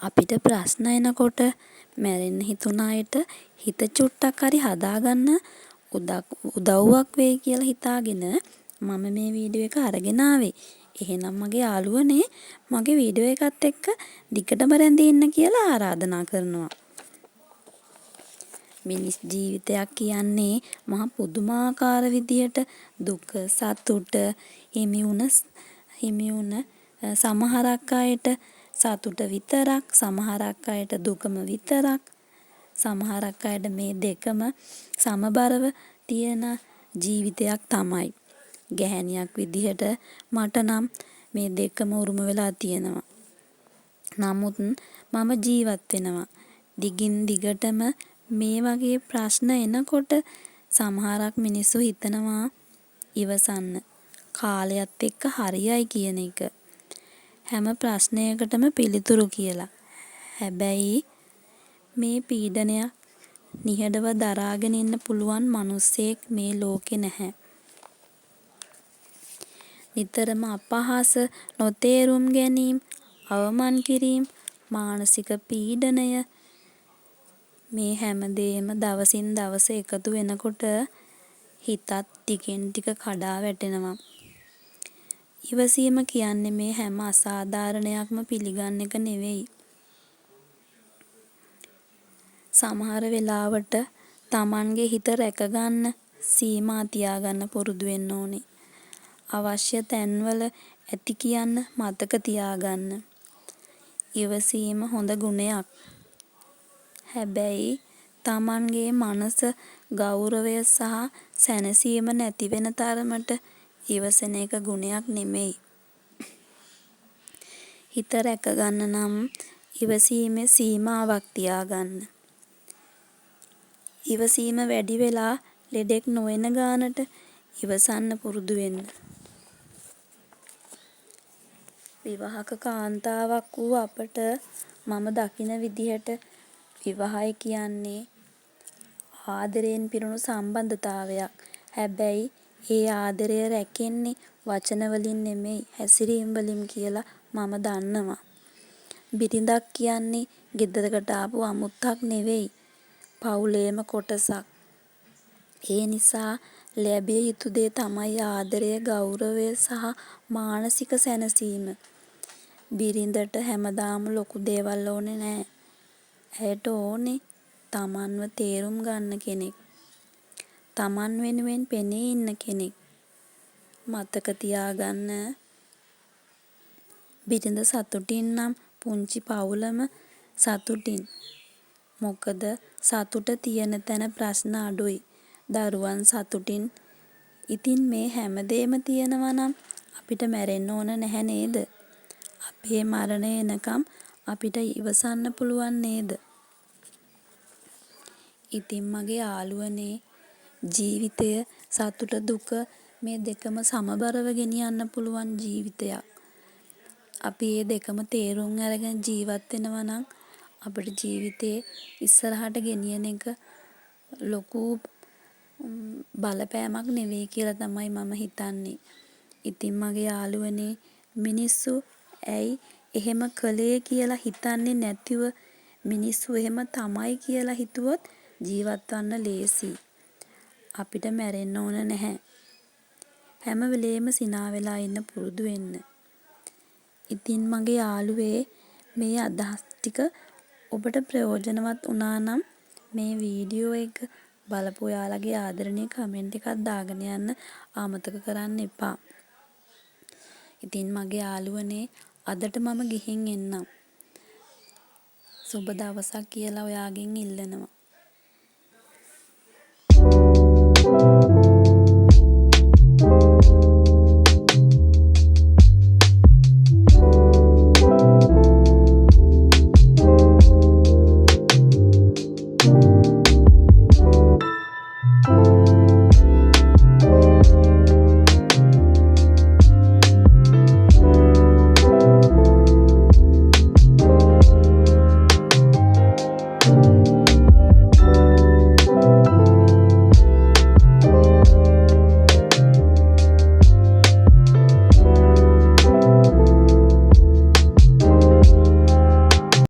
අපිට ප්‍රශ්න එනකොට මැරෙන්න හිතුණ අයට හිත චුට්ටක් හරි හදාගන්න උදව්වක් වෙයි කියලා හිතාගෙන මම මේ වීඩියෝ එක අරගෙන ආවේ. එහෙනම් මගේ යාළුවනේ මගේ වීඩියෝ එකත් එක්ක දිගටම රැඳී ඉන්න කියලා ආරාධනා කරනවා. මිනිස් ජීවිතයක් කියන්නේ මහා පුදුමාකාර විදියට දුක සතුට හිමි වුණ සමහරක් අයට සතුට විතරක් සමහරක් අයට දුකම විතරක් සමහරක් අයට මේ දෙකම සමබරව තියෙන ජීවිතයක් තමයි. ගැහැණියක් විදිහට මට නම් මේ දෙකම උරුම වෙලා තියෙනවා. නමුත් මම ජීවත් වෙනවා. දිගින් දිගටම මේ වගේ ප්‍රශ්න එනකොට සමහරක් මිනිස්සු හිතනවා ඉවසන්න කාලයත් එක්ක හරියයි කියන එක. හැම ප්‍රශ්නයකටම පිළිතුරු කියලා. හැබැයි මේ පීඩනයක් නිහඬව දරාගෙන ඉන්න පුළුවන් මිනිස්සෙක් මේ ලෝකේ නැහැ. නිතරම අපහාස, නොතේරුම් ගැනීම, අවමන් කිරීම, මානසික පීඩනය මේ හැමදේම දවසින් දවස එකතු වෙනකොට හිතත් ටිකෙන් ටික කඩා වැටෙනවා. ඉවසීම කියන්නේ මේ හැම අසාධාරණයක්ම පිළිගන්න එක නෙවෙයි. සමහර වෙලාවට Tamanගේ හිත රැකගන්න සීමා තියාගන්න පුරුදු වෙන්න ඕනේ. අවශ්‍ය තැන්වල ඇති කියන්න මතක තියාගන්න. ඉවසීම හොඳ ගුණයක්. හැබැයි Tamanගේ මනස ගෞරවය සහ සැනසීම නැති වෙන තරමට ඉවසන එක ගුණයක් නෙමෙයි. හිත රැකගන්න නම් ඉවසීමේ සීමාවක් තියාගන්න. ඉවසීම වැඩි වෙලා ලෙඩෙක් නොවන ගානට ඉවසන්න පුරුදු වෙන්න. විවාහක කාන්තාවක් වූ අපට මම දකින විදිහට විවාහය කියන්නේ ආදරයෙන් පිරුණු සම්බන්ධතාවයක්. හැබැයි ඒ ආදරය රැකෙන්නේ වචන වලින් නෙමෙයි හැසිරීම වලින් කියලා මම දන්නවා. බිරිඳක් කියන්නේ ගෙදරකට ආපු අමුත්තක් නෙවෙයි. පවුලේම කොටසක්. ඒ නිසා ලැබිය යුතු දේ තමයි ආදරය, ගෞරවය සහ මානසික සැනසීම. බිරිඳට හැමදාම ලොකු දේවල් ඕනේ නෑ. ඇයට ඕනේ Tamanව තේරුම් ගන්න කෙනෙක්. Taman වෙනුවෙන් පෙනී ඉන්න කෙනෙක්. මතක තියාගන්න බිරිඳ සතුටින් නම් පුංචි පවුලම සතුටින්. මොකද සතුට තියෙන තැන ප්‍රශ්න අඩුයි. දරුවන් සතුටින්. ඉතින් මේ හැමදේම තියෙනවා නම් අපිට මැරෙන්න ඕන නැහැ නේද? අපේ මරණය එනකම් අපිට ඉවසන්න පුළුවන් නේද? ඉතින් මගේ යාළුවනේ ජීවිතය සතුට දුක මේ දෙකම සමබරව ගෙනියන්න පුළුවන් ජීවිතයක්. අපි මේ දෙකම තේරුම් අරගෙන ජීවත් වෙනවා නම් අපේ ජීවිතේ ඉස්සරහට ගෙනියන එක ලොකු බලපෑමක් නෙවෙයි කියලා තමයි මම හිතන්නේ. ඉතින් මගේ යාළුවනේ මිනිස්සු ඇයි එහෙම කළේ කියලා හිතන්නේ නැතිව මිනිස්සු එහෙම තමයි කියලා හිතුවොත් ජීවත් වන්න ලේසි. අපිට මැරෙන්න ඕන නැහැ. හැම වෙලේම සිනා වෙලා ඉන්න පුරුදු වෙන්න. ඉතින් මගේ යාළුවේ මේ අදහස් ටික ඔබට ප්‍රයෝජනවත් වුණා නම් මේ වීඩියෝ එක බලපු ඔයාලගේ ආදරණීය කමෙන්ට් එකක් දාගෙන යන්න අමතක කරන්න එපා. ඉතින් මගේ යාළුවනේ අදට මම ගිහින් එන්නම්. සුබ දවසක් කියලා ඔයාගෙන් ඉල්ලනවා.